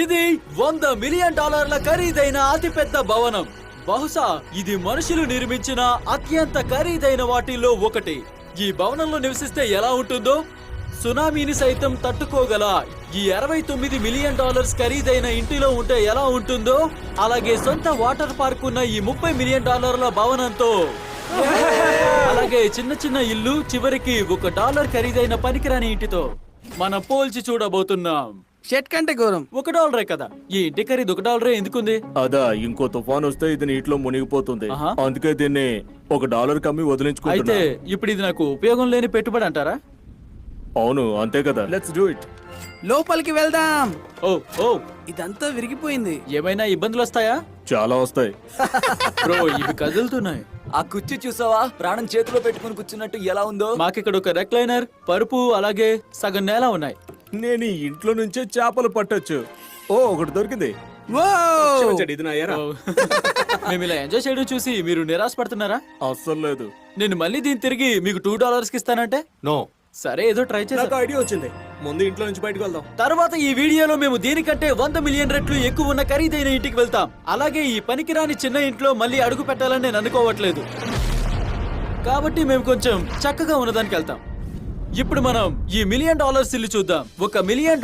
ఇది $100 మిలియన్ ఖరీదైన అతిపెద్ద భవనం. బహుశా ఇది మనుషులు నిర్మించిన అత్యంత ఖరీదైన వాటిల్లో ఒకటి. ఈ భవనంలో నివసిస్తే ఎలా ఉంటుందో, సునామీని సైతం తట్టుకోగల ఈ $69 మిలియన్ ఖరీదైన ఇంటిలో ఉంటే ఎలా ఉంటుందో, అలాగే సొంత వాటర్ పార్క్ ఉన్న ఈ $30 మిలియన్ భవనంతో, అలాగే చిన్న చిన్న ఇల్లు చివరికి $1 ఖరీదైన పనికిరాని ఇంటితో మనం పోల్చి చూడబోతున్నాం. షెట్ కంటే ఘోరం. $1 కదా. ఈ ఇంటి ఖరీదు $1 ఎందుకుంది? అదా, ఇంకో తుఫాన్ వస్తే ఇది నీటిలో మునిగిపోతుంది. ఆహా. అందుకే దీన్ని $1 కమ్మి వదిలించుకుంటున్నా. అయితే ఇప్పుడు ఇది నాకు ఉపయోగం లేని పెట్టుబడి అంటారా? అవును, అంతే కదా. Let's do it. లోపలికి వెళ్దాం. ఓ ఓ ఇదంతా విరిగిపోయింది. ఏమైనా ఇబ్బందులు వస్తాయా? చాలా వస్తాయి. బ్రో, ఇవి కదులుతున్నాయి. ఆ కుర్చీ చూసావా? ప్రాణం చేతిలో పెట్టుకుని కూర్చున్నట్టు ఎలా ఉందో. మాకిక్కడ ఒక రెక్లైనర్, పరుపు, అలాగే సగం నేల ఉన్నాయి. నేను ఈ ఇంట్లో నుంచే చేపలు పట్టొచ్చు. ఓ, ఒకటి దొరికింది. ఇది నా ఎరా. ఓ. మేము ఇలా ఎంజాయ్ చేయడం చూసి మీరు నిరాశపడుతున్నారా? అస్సలు లేదు. నేను మళ్ళీ దీన్ని తిరిగి మీకు $2 ఇస్తానంటే? నో. సరే, ఏదో ట్రై చేస్తా. నాకు ఐడియా వచ్చింది. ముందు ఇంట్లో నుంచి బయటకు వెళ్దాం. తర్వాత ఈ వీడియోలో మేము దీనికంటే 100 మిలియన్ రెట్లు ఎక్కువ ఉన్న ఖరీదైన ఇంటికి వెళ్తాం. అలాగే ఈ పనికిరాని చిన్న ఇంట్లో మళ్ళీ అడుగు పెట్టాలని నేను అనుకోవట్లేదు. కాబట్టి మేము కొంచెం చక్కగా ఉన్నదానికి వెళ్తాం. ఇప్పుడు మనం ఈ $1 మిలియన్ ఇల్లు చూద్దాం. $1 మిలియన్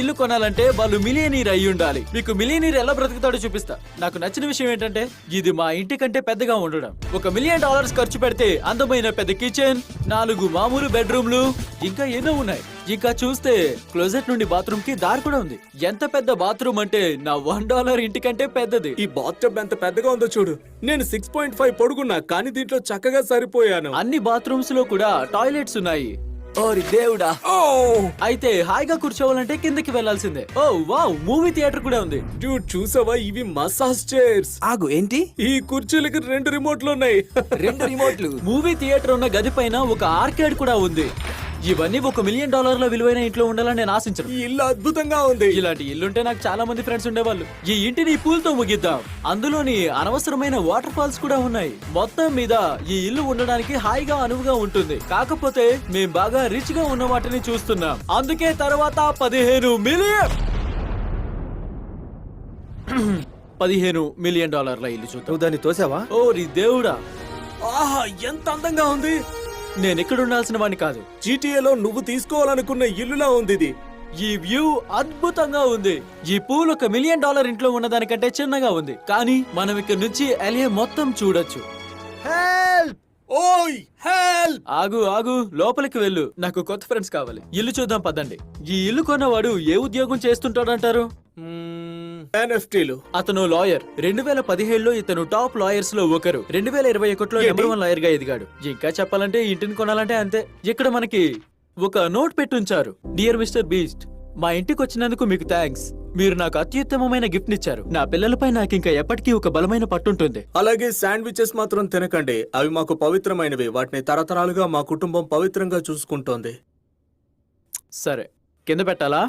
ఇల్లు కొనాలంటే వాళ్ళు మిలియనీర్ అయి ఉండాలి. మీకు మిలియనీర్ ఎలా బ్రతుకుతాడో చూపిస్తా. నాకు నచ్చిన విషయం ఏంటంటే ఇది మా ఇంటి కంటే పెద్దగా ఉండడం. $1 మిలియన్ ఖర్చు పెడితే అందమైన పెద్ద కిచెన్, 4 మామూలు బెడ్రూమ్లు, ఇంకా ఎన్నో ఉన్నాయి. ఇంకా చూస్తే క్లోజెట్ నుండి బాత్రూమ్ కి దారి కూడా ఉంది. ఎంత పెద్ద బాత్రూమ్ అంటే నా $1 ఇంటి కంటే పెద్దది. ఈ బాత్ టబ్ ఎంత పెద్దగా ఉందో చూడు. నేను 6.5 పొడుగున్నా, కానీ దీంట్లో చక్కగా సరిపోయాను. అన్ని బాత్రూమ్స్ లో కూడా టాయిలెట్స్ ఉన్నాయి. ఓరి దేవుడా. అయితే హాయిగా కూర్చోవాలంటే కిందకి వెళ్లాల్సిందే. ఓ వావ్, మూవీ థియేటర్ కూడా ఉంది. డ్యూడ్, చూసావా? ఇవి మసాజ్ చైర్స్. ఆగు, ఏంటి? ఈ కుర్చీలకి 2 రిమోట్లు ఉన్నాయి. 2 రిమోట్లు. మూవీ థియేటర్ ఉన్న గది పైన ఒక ఆర్కేడ్ కూడా ఉంది. ఇవన్నీ $1 మిలియన్ విలువైన ఇంట్లో ఉండాలని నేను ఆశించను. ఈ ఇల్లు అద్భుతంగా ఉంది. ఇలాంటి ఇల్లుంటే నాకు చాలా మంది ఫ్రెండ్స్ ఉండేవాళ్ళు. ఈ ఇంటిని పూల్ తో ముగిద్దాం. అందులోని అనవసరమైన వాటర్ ఫాల్స్ కూడా ఉన్నాయి. మొత్తం మీద ఈ ఇల్లు ఉండడానికి హాయిగా అనువుగా ఉంటుంది. కాకపోతే మేం బాగా రిచ్ గా ఉన్న వాటిని చూస్తున్నాం. అందుకే తర్వాత $15 మిలియన్ ఇల్లు చూద్దాం. దాన్ని తోసావా? ఓరి దేవుడా, ఆహా, ఎంత అందంగా ఉంది. నేను ఇక్కడ ఉండాల్సిన వాడిని కాదు. GTA లో నువ్వు తీసుకోవాలనుకున్న ఇల్లులా ఉంది ఇది. ఈ వ్యూ అద్భుతంగా ఉంది. ఈ పూల్ $1 మిలియన్ ఇంట్లో ఉన్న దానికంటే చిన్నగా ఉంది, కానీ మనం ఇక్కడ నుంచి LA మొత్తం చూడొచ్చు. హెల్ప్! ఓయ్, హెల్ప్! ఆగు ఆగు, లోపలికి వెళ్ళు. నాకు కొత్త ఫ్రెండ్స్ కావాలి. ఇల్లు చూద్దాం పదండి. ఈ ఇల్లు కొన్నవాడు ఏ ఉద్యోగం చేస్తుంటాడంటారు? NFTలు. అతను లాయర్. 2017లో ఇతను టాప్ లాయర్స్ లో ఒకరు. 2021లో నెంబర్ 1 లాయర్ గా ఎదిగాడు. ఇంకా చెప్పాలంటే ఈ ఇంటిని కొనాలంటే అంతే. ఇక్కడ మనకి ఒక నోట్ పెట్టుంచారు. డియర్ మిస్టర్ బీస్ట్, మా ఇంటికి వచ్చినందుకు మీకు థ్యాంక్స్. మీరు నాకు అత్యుత్తమమైన గిఫ్ట్ నిచ్చారు. నా పిల్లలపై నాకు ఇంకా ఎప్పటికీ ఒక బలమైన పట్టుంటుంది. అలాగే శాండ్విచెస్ మాత్రం తినకండి. అవి మాకు పవిత్రమైనవి. వాటిని తరతరాలుగా మా కుటుంబం పవిత్రంగా చూసుకుంటోంది. సరే, కింద పెట్టాలా?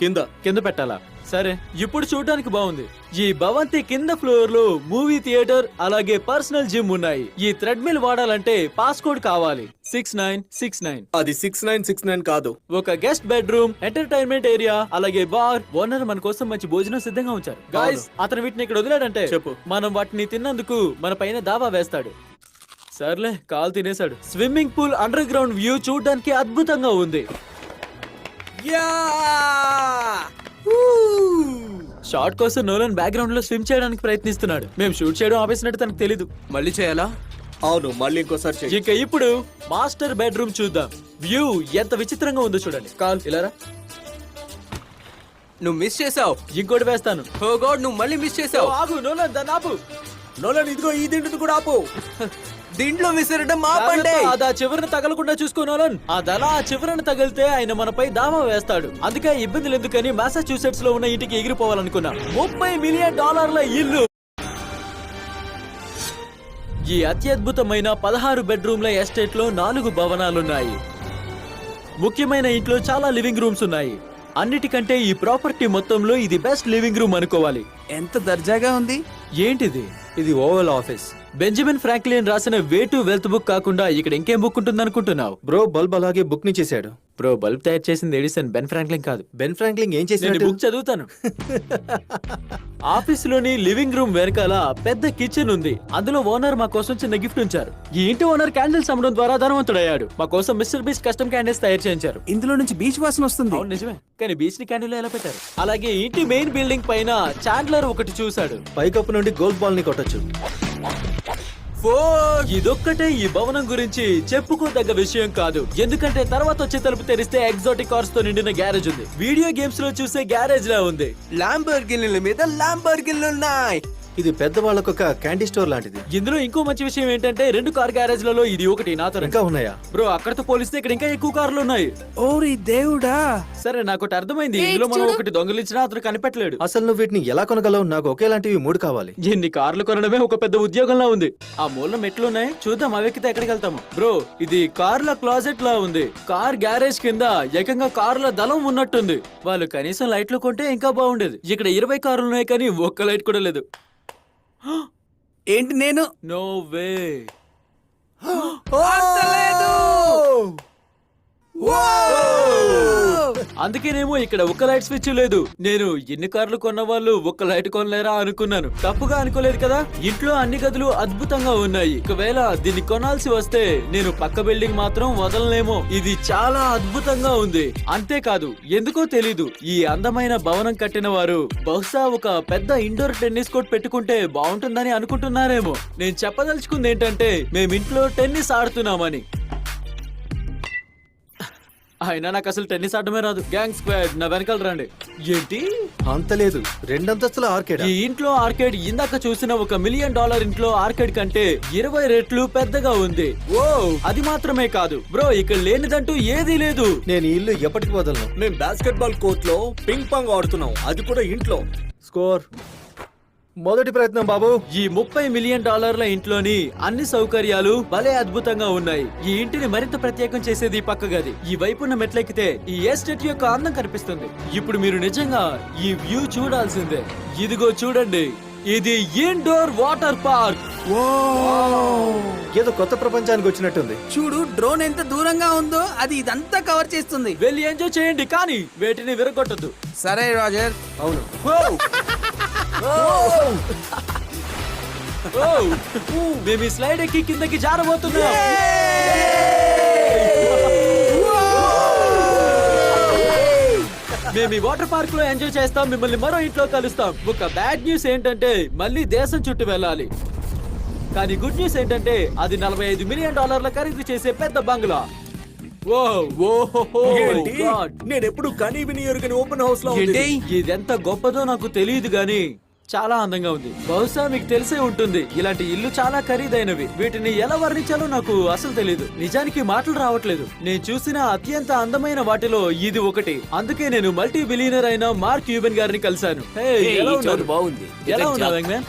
కింద పెట్టాలా? సరే, ఇప్పుడు చూడడానికి బాగుంది. ఈ భవంతి కింద ఫ్లోర్ లో మూవీ థియేటర్, అలాగే పర్సనల్ జిమ్ ఉన్నాయి. ఈ థ్రెడ్మిల్ వాడాలంటే పాస్కోడ్ కావాలి. 6969. అది 6969 కాదు. ఒక గెస్ట్ బెడ్రూమ్, ఎంటర్టైన్మెంట్ ఏరియా, అలాగే బార్. ఓనర్ మన కోసం మంచి భోజనం సిద్ధంగా ఉంచారు. గాయ్స్, అతను వీటిని ఇక్కడ వదిలాడంటే చెప్పు, మనం వాటిని తిన్నందుకు మన పైన దావా వేస్తాడు. సర్లే, కాల్ తినేశాడు. Swimming pool underground view చూడడానికి అద్భుతంగా ఉంది. షాట్ కోసం నోలన్ బ్యాక్గ్రౌండ్ లో స్విమ్ చేయడానికి ప్రయత్నిస్తున్నాడు. మేము షూట్ చేయడం ఆపేసినట్టు తనకు తెలీదు. మళ్ళీ చేయాలా? అవును, మళ్ళీ ఇంకోసారి చెయ్యి. ఇక ఇప్పుడు మాస్టర్ బెడ్రూమ్ చూద్దాం. వ్యూ ఎంత విచిత్రంగా ఉందో చూడండి. కాల్ ఇలారా. నువ్వు మిస్ చేసావు. ఇంకోటి వేస్తాను. ఓ గాడ్, నువ్వు మళ్ళీ మిస్ చేసావు. ఆగు నోలన్, దాన్ని ఆపు. నోలన్, ఇదిగో ఈ దిండును కూడా ఆపు. దీంట్లో విసిరడం ఆపండి. అది ఆ చివరిని తగలకుండా చూసుకో నోలన్. అదలా ఆ చివరిని తగిలితే ఆయన మనపై దావా వేస్తాడు. అందుకే ఇబ్బందులు ఎందుకని మాసాచ్యూసెట్స్ లో ఉన్న ఇంటికి ఎగిరిపోవాలనుకున్నా. $30 మిలియన్ ఇల్లు. ఈ అత్యద్భుతమైన 16 బెడ్రూమ్ల ఎస్టేట్ లో 4 భవనాలున్నాయి. ముఖ్యమైన ఇంట్లో చాలా లివింగ్ రూమ్స్ ఉన్నాయి. అన్నిటికంటే ఈ ప్రాపర్టీ మొత్తంలో ఇది బెస్ట్ లివింగ్ రూమ్ అనుకోవాలి. ఎంత దర్జాగా ఉంది. ఏంటిది? ఇది ఓవల్ ఆఫీస్. బెంజమిన్ ఫ్రాంక్లిన్ రాసిన వే టు వెల్త్ బుక్ కాకుండా ఇక్కడ ఇంకేం బుక్ ఉంటుంది అనుకుంటున్నావు? బ్రో, బల్బ్ అలాగే బుక్ ని చేశాడు. బ్రో బల్బ్ తయారు చేసింది ఎడిసన్, బెన్ ఫ్రాంక్లిన్ కాదు. బెన్ ఫ్రాంక్లిన్ ఏం నేను చేసినట్టు బుక్ చదువుతాను. ఆఫీసులోని లివింగ్ రూమ్ వెనకాల పెద్ద కిచెన్ ఉంది. అందులో ఓనర్ మా కోసం చిన్న గిఫ్ట్ ఉంచారు. ఈ ఇంటి ఓనర్ క్యాండిల్స్ అమ్మడం ద్వారా ధనవంతుడయ్యాడు. మా కోసం మిస్టర్ బీచ్ కస్టమ్ క్యాండిల్స్ తయారు చేయించారు. ఇందులో నుంచి బీచ్ వాసన వస్తుంది. అవును నిజమే, కానీ బీచ్ ని క్యాండిల్ ఎలా పెట్టారు? అలాగే ఇంటి మెయిన్ బిల్డింగ్ పైన చాండ్లర్ ఒకటి చూశాడు. పైకప్పు నుండి గోల్ఫ్ బాల్ ని కొట్టొచ్చు. ఇదొక్కటే ఈ భవనం గురించి చెప్పుకోదగ్గ విషయం కాదు, ఎందుకంటే తర్వాత వచ్చే తలుపు తెరిస్తే ఎగ్జాటిక్ కార్స్ తో నిండిన గ్యారేజ్ ఉంది. వీడియో గేమ్స్ లో చూసే గ్యారేజ్ లా ఉంది. ల్యాంబర్గిన్ల మీద ల్యాంబర్గిన్లు ఉన్నాయి. ఇది పెద్దవాళ్ళకు ఒక క్యాండీ స్టోర్ లాంటిది. ఇందులో ఇంకో మంచి విషయం ఏంటంటే 2 కార్ గ్యారేజ్ లలో ఇది ఒకటి నాతో ఇంకా ఉన్నాయా? బ్రో అక్కడతో పోలిస్తే ఇక్కడ ఇంకా ఎక్కువ కార్లు ఉన్నాయి. ఓరి దేవుడా. సరే నాకు ఒకటి అర్థమైంది, ఇందులో మనం ఒకటి దొంగలించినా అతను కనిపెట్టలేడు. అసలు నువ్వు వీటిని ఎలా కొనగలవు? నాకు ఒకేలాంటివి 3 కావాలి. ఎన్ని కార్లు కొనడమే ఒక పెద్ద ఉద్యోగంలా ఉంది. ఆ మూల మెట్లు ఉన్నాయి, చూద్దాం అవి ఎక్కితే ఎక్కడికి వెళ్తాము. బ్రో ఇది కార్ల క్లాజెట్ లా ఉంది. కార్ గ్యారేజ్ కింద ఏకంగా కార్ల దళం ఉన్నట్టుంది. వాళ్ళు కనీసం లైట్లు కొంటే ఇంకా బాగుండేది. ఇక్కడ 20 కార్లు ఉన్నాయి కానీ ఒక్క లైట్ కూడా లేదు. ఏంటి నేను నో వే. అందుకేనేమో ఇక్కడ ఒక్క లైట్ స్విచ్ లేదు. నేను ఎన్ని కార్లు కొన్న వాళ్ళు ఒక్క లైట్ కొనలేరా అనుకున్నాను. తప్పుగా అనుకోలేదు కదా. ఇంట్లో అన్ని గదులు అద్భుతంగా ఉన్నాయి. ఒకవేళ దీన్ని కొనాల్సి వస్తే నేను పక్క బిల్డింగ్ మాత్రం వదలనేమో. ఇది చాలా అద్భుతంగా ఉంది. అంతేకాదు ఎందుకో తెలీదు, ఈ అందమైన భవనం కట్టిన వారు బహుశా ఒక పెద్ద ఇండోర్ టెన్నిస్ కోర్ట్ పెట్టుకుంటే బాగుంటుందని అనుకుంటున్నారేమో. నేను చెప్పదలుచుకుంది ఏంటంటే మేము ఇంట్లో టెన్నిస్ ఆడుతున్నామని. అయినా నాకు అసలు టెన్నిస్ ఆడమే రాదు. గ్యాంగ్ స్క్వాడ్ నా వెనకాల రండి. ఏంటి అంత లేదు, 2 అంతస్తుల ఆర్కేడ్. ఈ ఇంట్లో ఆర్కేడ్ ఇందాక చూసిన $1 మిలియన్ ఇంట్లో ఆర్కేడ్ కంటే 20 రెట్లు పెద్దగా ఉంది. ఓ అది మాత్రమే కాదు బ్రో, ఇక్కడ లేనిదంటూ ఏదీ లేదు. నేను ఈ ఇల్లు ఎప్పటికి వదలను. మేం బాస్కెట్ బాల్ కోర్ట్ లో పింగ్ పాంగ్ ఆడుతున్నాం, అది కూడా ఇంట్లో. స్కోర్. మొదటి ప్రయత్నం బాబు. ఈ $30 మిలియన్ ఇంట్లోని అన్ని సౌకర్యాలు భలే అద్భుతంగా ఉన్నాయి. ఈ ఇంటిని మరింత ప్రత్యేకం చేసేది పక్క గది. ఈ వైపున్న మెట్లెక్కితే ఈ ఎస్టేట్ యొక్క అందం కనిపిస్తుంది. ఇప్పుడు మీరు నిజంగా ఈ వ్యూ చూడాల్సిందే. ఇదిగో చూడండి, ఇది ఇండోర్ వాటర్ పార్క్. ఏదో కొత్త ప్రపంచానికి వచ్చినట్టుంది. చూడు డ్రోన్ ఎంత దూరంగా ఉందో, అది ఇదంతా కవర్ చేస్తుంది. వెళ్ళి ఎంజాయ్ చేయండి, కానీ వేటిని విరగొట్టద్దు. సరే రాజర్. అవును. మేము ఈ స్లైడ్ ఎక్కి కిందకి జారబోతున్నాం. మేము ఈ వాటర్ పార్క్ లో ఎంజాయ్ చేస్తాం. మిమ్మల్ని మరో ఇంట్లో కలుస్తాం. ఒక బ్యాడ్ న్యూస్ ఏంటంటే మళ్ళీ దేశం చుట్టూ వెళ్ళాలి. కానీ గుడ్ న్యూస్ ఏంటంటే అది $45 మిలియన్ ఖరీదు చేసే పెద్ద బంగ్లా. ఏంటి? నేను ఎప్పుడు కనీ విని ఎరుగని ఓపెన్ హౌస్ లో ఉంది. ఇదెంత గొప్పదో నాకు తెలియదు గానీ చాలా అందంగా ఉంది. బహుశా మీకు తెలిసే ఉంటుంది, ఇలాంటి ఇల్లు చాలా ఖరీదైనవి. వీటిని ఎలా వర్ణించాలో నాకు అసలు తెలియదు. నిజానికి మాటలు రావట్లేదు. నేను చూసిన అత్యంత అందమైన వాటిలో ఇది ఒకటి. అందుకే నేను మల్టీ బిలియనర్ అయిన మార్క్ క్యూబెన్ గారిని కలిశాను. ఎలా ఉన్నావు young man?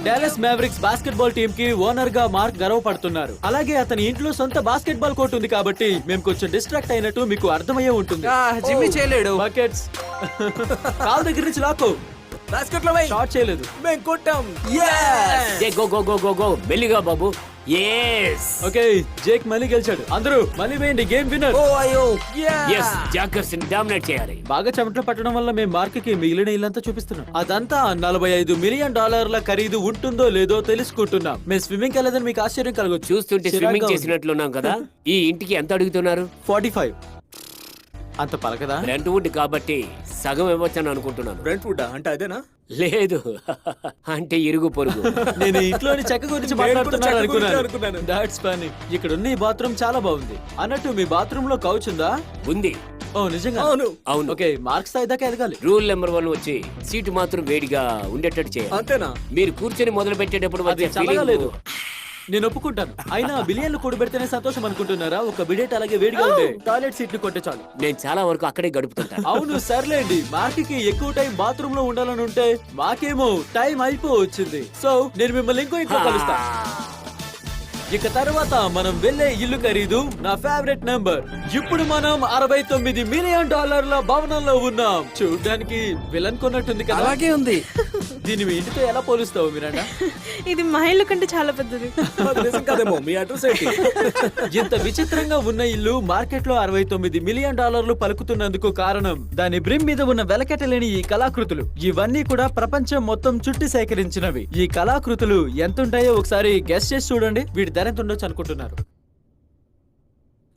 Dallas Mavericks basket ball team కి ఓనర్ గా మార్క్ గర్వపడుతున్నారు. అలాగే అతని ఇంట్లో సొంత బాస్కెట్ బాల్ కోర్ట్ ఉంది కాబట్టి మేము కొంచెం డిస్ట్రాక్ట్ అయినట్టు మీకు అర్థమయ్యే ఉంటుంది. జిమ్మి చేయలేడు. బకెట్స్ కాల్ దగ్గర నుంచి లాక్కో. బాస్కెట్ లో షాట్ చేయలేదు. మేము కొట్టాం. Go go go go go మెల్లిగా బాబు. ఓకే జేక్ మళ్ళీ గెలిచాడు. అందరూ మళ్ళీ వేయండి. Game winner. జాకర్స్ ని డామినేట్ చేయాలి. బాగా చెమటలు పట్టడం వల్ల మేము మార్క్ కి మిగిలిన ఇల్లంతా చూపిస్తున్నాం. అదంతా $45 మిలియన్ ఖరీదు ఉంటుందో లేదో తెలుసుకుంటున్నాం. మేము స్విమ్మింగ్ వెళ్ళదని మీకు ఆశ్చర్యం కలగొచ్చు. చూస్తుంటే స్విమ్మింగ్ చేసినట్లున్నాం కదా. ఈ ఇంటికి ఎంత అడుగుతున్నారు? 45. అంత పలకదా? రెంట్ వుడ్ కాబట్టి సగం ఇవ్వచ్చని అనుకుంటున్నాను. బ్రెంట్ వుడ్ అంటే అదేనా? లేదు, అంటే ఇరుగు పొరుగు. నేను ఇంట్లోని చెక్క గురించి మాట్లాడుతున్నాను చెక్క గురించి అనుకున్నాను. అనుకున్నాను. That's funny. ఇక్కడ ఉన్న ఈ బాత్రూమ్ చాలా బాగుంది. అన్నట్టు మీ బాత్రూమ్ లో కౌచ్ ఉందా? ఉంది. ఓ నిజంగా? అవును. అవును. ఓకే మార్క్స్ స్థాయి దాకా ఎదగాలి. రూల్ నెంబర్ 1 వచ్చి సీటు మాత్రం వేడిగా ఉండేటట్టు చేయాలి. అంతేనా? మీరు కూర్చొని మొదలు పెట్టేటప్పుడు అది వచ్చే చల్లగా feeling- లేదు. నేను ఒప్పుకుంటాను. అయినా బిలియన్లు కూడబెడితేనే సంతోషం అనుకుంటున్నారా? ఒక బిడేట్ అలాగే వేడిగా ఉండే టాయిలెట్ సీట్లు కొట్టే చాలు. నేను చాలా వరకు అక్కడే గడుపుతుంటాను. అవును సర్లేండి. మార్కి ఎక్కువ టైం బాత్రూమ్ లో ఉండాలని ఉంటే మాకేమో టైం అయిపోవచ్చింది. సో నేను మిమ్మల్ని ఇంకో ఇంట్లో కలుస్తా. ఇక తర్వాత మనం వెళ్ళే ఇల్లు ఖరీదు నా ఫేవరెట్ నంబర్. ఇప్పుడు మనం $69 మిలియన్ భవనంలో ఉన్నాం. చూడ్డానికి విలన్ కొన్నట్టుంది కదా. అలాగే ఉంది. దీన్ని మీ ఇంటితో ఎలా పోలుస్తావు మీరంట? ఇది మా ఇల్లు కంటే చాలా పెద్దది. అది నిజం కాదేమో, మీ అడ్రస్ ఏంటి? ఇంత విచిత్రంగా ఉన్న ఇల్లు మార్కెట్ లో $69 మిలియన్ పలుకుతున్నందుకు కారణం దాని బ్రిమ్ మీద ఉన్న వెలకెట్టలేని ఈ కళాకృతులు. ఇవన్నీ కూడా ప్రపంచం మొత్తం చుట్టి సేకరించినవి. ఈ కళాకృతులు ఎంతుంటాయో ఒకసారి గెస్ చేసి చూడండి. వీటి ధర ఎంత ఉండొచ్చు అనుకుంటున్నారు?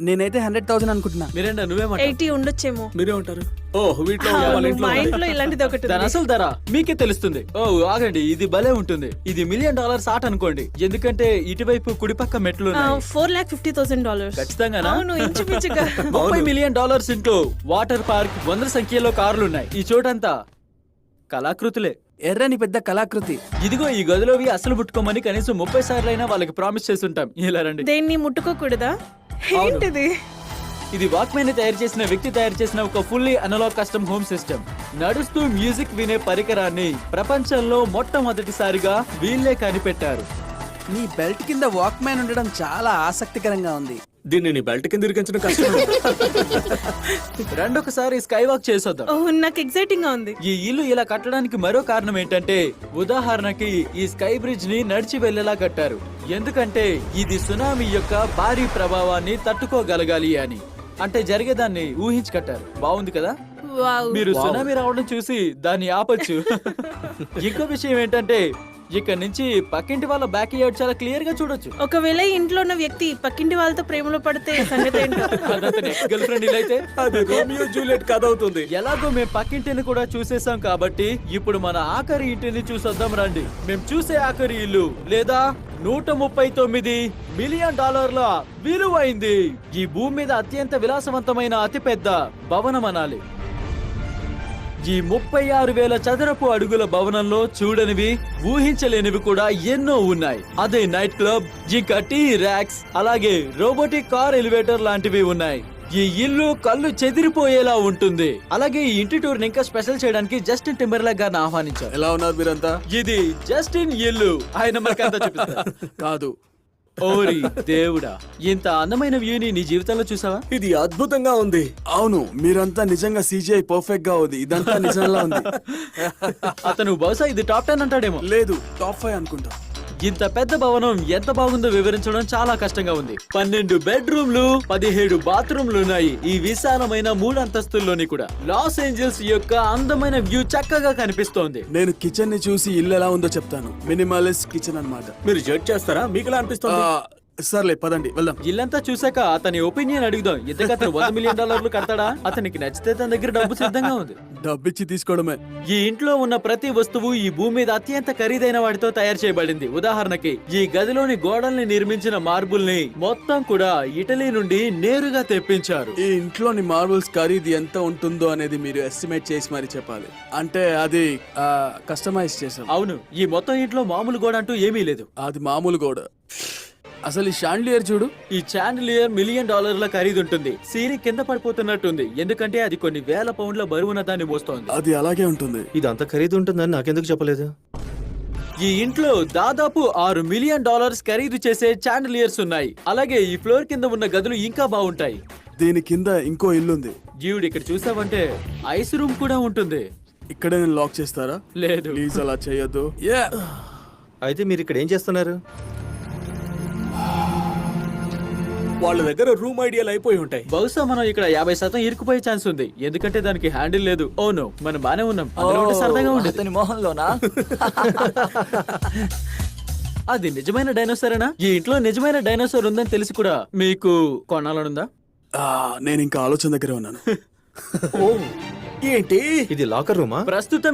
నేనైతే 100,000 అనుకుంటున్నా. మీరేంటా నువ్వేమంటావు? 80 ఉండొచ్చేమో. మీరే ఉంటారు. ఓ వీటిలో వాళ్ళ ఇంట్లో మా ఉన్నాయి. ఇంట్లో ఇలాంటిది ఒకటి దాని ఉంది. అసలు ధర మీకే తెలుస్తుంది. ఓ ఆగండి, ఇది భలే ఉంటుంది. ఇది $1 మిలియన్ ఆట అనుకోండి, ఎందుకంటే ఇటువైపు కుడిపక్క మెట్లు ఉన్నాయి. $450,000. ఖచ్చితంగానా? అవును, ఇంచుమించుగా. $30 మిలియన్ ఇంట్లో వాటర్ పార్క్, 100 సంఖ్యలో కార్లున్నాయి. ఈ చోటంతా కళాకృతులే. ఎర్రని పెద్ద కళాకృతి. ఇదిగో ఈ గదిలోవి అసలు ముట్టుకోమని కనీసం 30 సార్లైనా వాళ్ళకి ప్రామిస్ చేసి ఉంటాం. ఇలా రండి. దేన్ని ముట్టుకోకూడదా? ఏంటిది? ఇది వాక్మెన్ తయారు చేసిన వ్యక్తి తయారు చేసిన ఒక fully analog custom home system. నడుస్తూ మ్యూజిక్ వినే పరికరాన్ని ప్రపంచంలో మొట్టమొదటిసారిగా వీళ్ళే కనిపెట్టారు. నీ బెల్ట్ కింద వాక్ మ్యాన్ ఉండడం చాలా ఆసక్తికరంగా ఉంది. దీన్ని నీ బెల్ట్ కింద ఇరికించడం కష్టం. రెండొకసారి స్కై వాక్ చేసొద్దాం. ఓ, నాకు ఎక్సైటింగ్ గా ఉంది. ఈ ఇల్లు ఇలా కట్టడానికి మరో కారణం ఏంటంటే, ఉదాహరణకి ఈ స్కై బ్రిడ్జ్ ని నడిచి వెళ్లేలా కట్టారు. ఎందుకంటే ఇది సునామీ యొక్క భారీ ప్రభావాన్ని తట్టుకోగలగాలి అని. అంటే జరిగేదాన్ని ఊహించి కట్టారు. బాగుంది కదా? వావ్. మీరు సునామీ రావడం చూసి దాన్ని ఆపొచ్చు. ఇంకో విషయం ఏంటంటే, ఇక్కడ నుంచి పక్కింటి వాళ్ళ బ్యాక్ యార్డ్ చాలా క్లియర్ గా చూడొచ్చు. ఒకవేళ ఈ ఇంట్లో ఉన్న వ్యక్తి పక్కింటి వాళ్ళతో ప్రేమలో పడితే సంగతి ఏంటో. గర్ల్ ఫ్రెండ్ ఇలా అయితే అది రోమియో జూలియట్ కథ అవుతుంది. ఎలాగో మేము పక్కింటిని కూడా చూసేసాం కాబట్టి ఇప్పుడు మన ఆఖరి ఇంటిని చూసొద్దాం రండి. మేము చూసే ఆఖరి ఇల్లు లేదా $139 మిలియన్ విలువైంది. ఈ భూమి మీద అత్యంత విలాసవంతమైన అతిపెద్ద భవనం అనాలి. ఈ 36,000 చదరపు అడుగుల భవనంలో చూడనివి, ఊహించలేనివి కూడా ఎన్నో ఉన్నాయి. అదే నైట్ క్లబ్, ఇంకా టీ ర్యాక్స్, అలాగే రోబోటిక్ కార్ ఎలివేటర్ లాంటివి ఉన్నాయి. ఈ ఇల్లు కళ్ళు చెదిరిపోయేలా ఉంటుంది. అలాగే ఈ ఇంటి టూర్ ఇంకా స్పెషల్ చేయడానికి జస్టిన్ టింబర్లేక్ గారిని ఆహ్వానించారు. ఎలా ఉన్నారు మీరంతా? ఇది జస్టిన్ ఇల్లు. ఆయన మనకంతా చూపిస్తారు. కాదు, ఓరి దేవుడా, ఇంత అందమైన వ్యూని నీ జీవితంలో చూసావా? ఇది అద్భుతంగా ఉంది. అవును, మీరంతా నిజంగా CGI పర్ఫెక్ట్ గా ఉంది. ఇదంతా నిజంలా ఉంది. అతను బహుశా ఇది టాప్ 10 అంటాడేమో. లేదు, టాప్ 5 అనుకుంటా. ఇంత పెద్ద భవనం ఎంత బాగుందో వివరించడం చాలా కష్టంగా ఉంది. 12 బెడ్రూమ్లు, 17 బాత్రూమ్లు ఉన్నాయి. ఈ విశాలమైన 3 అంతస్తుల్లోని కూడా లాస్ ఏంజల్స్ యొక్క అందమైన వ్యూ చక్కగా కనిపిస్తోంది. నేను కిచెన్ ని చూసి ఇల్లు ఎలా ఉందో చెప్తాను. మినిమలిస్ట్ కిచెన్ అన్నమాట. మీరు జడ్జ్ చేస్తారా? మీకు ఎలా అనిపిస్తుంది? సర్లే పదండి వెళ్దాం. ఇల్లంతా చూసాక అతని ఒపీనియన్ అడుగుదాం. ఇంతకు అతను $100 మిలియన్ కడతాడా? అతనికి నచ్చితే తన దగ్గర డబ్బు సిద్ధంగా ఉంది. డబ్బిచ్చి తీసుకోవడమే. ఈ ఇంట్లో ఉన్న ప్రతి వస్తువు ఈ భూమి మీద అత్యంత ఖరీదైన వాటితో తయారు చేయబడింది. ఉదాహరణకి ఈ గదిలోని గోడల్ని నిర్మించిన మార్బుల్ ని మొత్తం కూడా ఇటలీ నుండి నేరుగా తెప్పించారు. ఈ ఇంట్లోని మార్బుల్స్ ఖరీదు ఎంత ఉంటుందో అనేది మీరు ఎస్టిమేట్ చేసి మరి చెప్పాలి. అంటే అది కస్టమైజ్ చేసాం. అవును, ఈ మొత్తం ఇంట్లో మామూలు గోడ అంటూ ఏమీ లేదు. అది మామూలు కూడా. అసలు ఈ షాండ్లియర్ చూడు. ఈ చాండిలియర్ $1 మిలియన్ ఖరీదు ఉంటుంది. సీరీ కింద పడిపోతున్నట్టుంది, ఎందుకంటే అది కొన్ని వేల పౌండ్ల బరువున దాన్ని మోస్తోంది. అది అలాగే ఉంటుంది. ఇది అంత ఖరీదు ఉంటుందని నాకెందుకు చెప్పలేదు? ఈ ఇంట్లో దాదాపు $6 మిలియన్ ఖరీదు చేసే చాండిలియర్స్ ఉన్నాయి. అలాగే ఈ ఫ్లోర్ కింద ఉన్న గదులు ఇంకా బాగుంటాయి. దీని కింద ఇంకో ఇల్లుంది. జీవుడు, ఇక్కడ చూసావంటే ఐస్ రూమ్ కూడా ఉంటుంది. ఇక్కడే నేను లాక్ చేస్తారా? లేదు. ప్లీజ్ అలా చేయొద్దు. అయితే మీరు ఇక్కడ ఏం చేస్తున్నారు? వాళ్ళ దగ్గర రూమ్ ఐడియాలు అయిపోయి ఉంటాయి. బహుశా మనం ఇక్కడ 50% ఇరుకుపోయే ఛాన్స్ ఉంది, ఎందుకంటే దానికి హ్యాండిల్ లేదు. ఓ నో, మనం బానే ఉన్నాం. అందులో ఉంటే సరదాగా ఉండేది. అతని మొహంలోనా? అది నిజమైన డైనోసారేనా? ఈ ఇంట్లో నిజమైన డైనోసార్ ఉందని తెలిసి కూడా మీకు కొనాలనుందా? నేను ఇంకా ఆలోచన దగ్గరే ఉన్నాను. ఓ ఏంటి ఇది లాకర్ రూమా? ప్రస్తుతం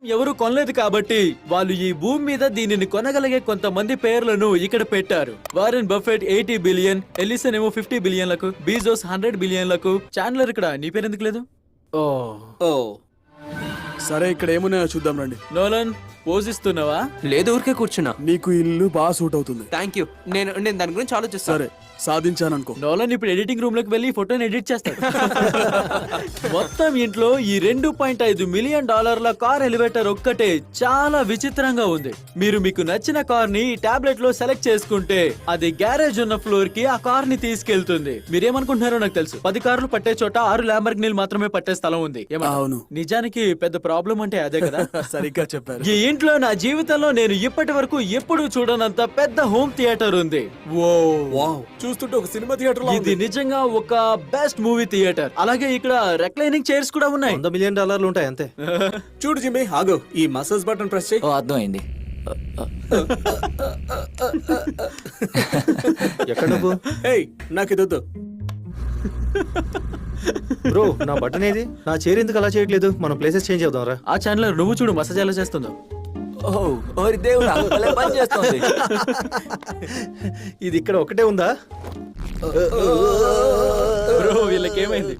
ఎవరు కొనలేదు కాబట్టి వాళ్ళు ఈ భూమి మీద దీనిని కొనగలిగే కొంతమంది పేర్లను ఇక్కడ పెట్టారు. వారెన్ బఫెట్ 80 బిలియన్, ఎలిసన్ ఏమో 50 బిలియన్లకు, బీజోస్ 100 బిలియన్లకు. చాండ్లర్ ఇక్కడ నీ పేరు ఎందుకు లేదు? ఓ ఓ సరే, ఇక్కడ ఏమున్నాయో చూద్దాం రండి. నోలన్ పోజిస్తున్నావా? లేదు, ఊరికే కూర్చున్నా. నీకు ఇల్లు బాగా సూట్ అవుతుంది. Thank you. నేను నేను దాని గురించి ఆలోచిస్తాను. సరే, సాధించాననుకో. నోలన్ ఇప్పుడు ఎడిటింగ్ రూమ్ లోకి వెళ్ళి ఫోటోని ఎడిట్ చేస్తాడు. మొత్తం ఇంట్లో ఈ 2.5 మిలియన్ డాలర్ల కార్ ఎలివేటర్ ఒక్కటే చాలా విచిత్రంగా ఉంది. మీరు మీకు నచ్చిన కార్ ని టాబ్లెట్ లో సెలెక్ట్ చేసుకుంటే అది గ్యారేజ్ ఉన్న ఫ్లోర్ కి ఆ కార్ ని తీసుకెళ్తుంది. మీరేమనుకుంటున్నారో నాకు తెలుసు. 10 కార్లు పట్టే చోట 6 ల్యాంబర్గినీలు మాత్రమే పట్టే స్థలం ఉంది. ఏమంటారు? అవును. నిజానికి పెద్ద ప్రాబ్లం అంటే అదే కదా. సరిగ్గా చెప్పారు. ఈ ఇంట్లో నా జీవితంలో నేను ఇప్పటి వరకు ఎప్పుడు చూడనంత పెద్ద హోమ్ థియేటర్ ఉంది. ఓ వావ్, చూస్తుంటే ఒక సినిమా థియేటర్ లో ఇది నిజంగా ఒక బెస్ట్ మూవీ థియేటర్. అలాగే ఇక్కడ రెక్లైనింగ్ చైర్స్ కూడా ఉన్నాయి. $100 మిలియన్ ఉంటాయి అంతే. చూడు జిమ్మి, ఆగు, ఈ మసాజ్ బటన్ ప్రెస్ చేయి. ఓ అర్థమైంది. ఎక్కడ నువ్వు? ఏయ్, నాకు ఇది వద్దు. బ్రో, నా బటన్ ఏది? నా చైర్ ఎందుకు అలా చేయట్లేదు? మనం ప్లేసెస్ చేంజ్ చేద్దాం రా. ఆ ఛానల్ నువ్వు చూడు మసాజ్ ఎలా చేస్తుందో. ఓ ఓరి దేవుడా, భలే పని చేస్తుంది. ఇది ఇక్కడ ఒకటే ఉందా? బ్రో వీళ్ళకేమైంది?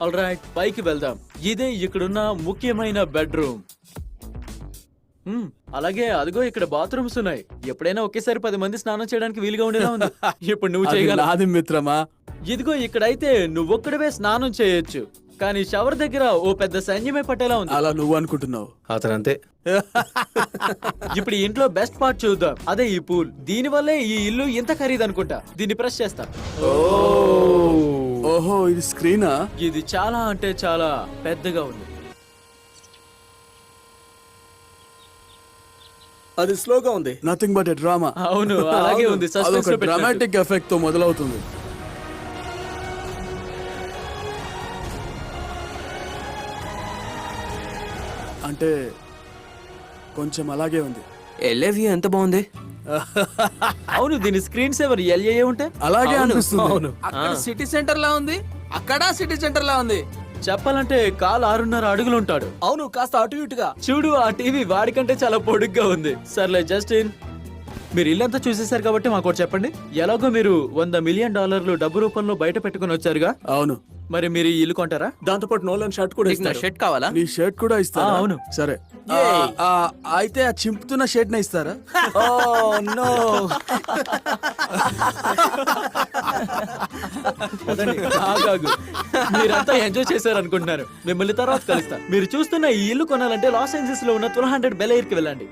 ఆల్రైట్, పైకి వెళ్దాం. ఇదే ఇక్కడున్న ముఖ్యమైన బెడ్రూమ్. అలాగే అదిగో ఇక్కడ బాత్రూమ్స్ ఉన్నాయి. ఎప్పుడైనా ఒకేసారి 10 మంది స్నానం చేయడానికి వీలుగా ఉండేలా ఉంది. ఇప్పుడు నువ్వు అది చేయగలవా? నాది మిత్రమా. ఇదిగో ఇక్కడైతే నువ్వొక్కడవే స్నానం చేయొచ్చు, కానీ షవర్ దగ్గర ఓ పెద్ద సైన్యమే పట్టేలా ఉంది. అలా నువ్వు అనుకుంటున్నావు. అతను అంతే. ఇప్పుడు ఈ ఇంట్లో బెస్ట్ పార్ట్ చూద్దాం. అదే ఈ పూల్. దీని వల్లే ఈ ఇల్లు ఇంత ఖరీదు అనుకుంటా. దీన్ని ప్రెస్ చేస్తా. ఓహో, ఇది స్క్రీనా? ఇది చాలా అంటే చాలా పెద్దగా ఉంది. అది స్లోగా ఉంది. Nothing but a drama. అవును, అలాగే ఉంది. Suspense లో పెట్టినట్టు. డ్రామాటిక్ ఎఫెక్ట్ తో మొదలవుతుంది. అంటే కొంచెం అలాగే ఉంది. ఎల్ఏవి ఎంత బాగుంది. అవును, దీని స్క్రీన్ సేవర్ ఎల్ఏ ఉంటే అలాగే అనిపిస్తుంది. అక్కడ సిటీ సెంటర్ లా ఉంది, అక్కడ సిటీ సెంటర్ లా ఉంది. చెప్పాలంటే కాలు 6.5 అడుగులు ఉంటాడు. అవును, కాస్త అటు ఇటుగా. చూడు, ఆ టీవీ వాడికంటే చాలా పొడుగ్గా ఉంది. సర్లే జస్టిన్, మీరు ఇల్లంతా చూసేశారు కాబట్టి మాకు ఒకటి చెప్పండి. ఎలాగో మీరు $100 మిలియన్ డబ్బు రూపంలో బయట పెట్టుకుని వచ్చారుగా. అవును. మరి మీరు ఈ ఇల్లు కొంటారా? దాంతో పాటు నోలన్ షర్ట్ కూడా నీకు నా ఇస్తాడు. షర్ట్ కావాలా? నీ షర్ట్ కూడా ఇస్తారా? అవును. సరే. అయితే ఆ చింపుతున్న షర్ట్ నే ఇస్తారా? Oh no. ఆగాగు. మీరంతా ఎంజాయ్ చేశారు అనుకుంటున్నారు. మిమ్మల్ని తర్వాత కలుస్తా. మీరు చూస్తున్న ఈ ఇల్లు కొనాలంటే లాస్ ఏంజల్స్ లో ఉన్న 1200 బెల్ ఎయిర్ కి వెళ్ళండి.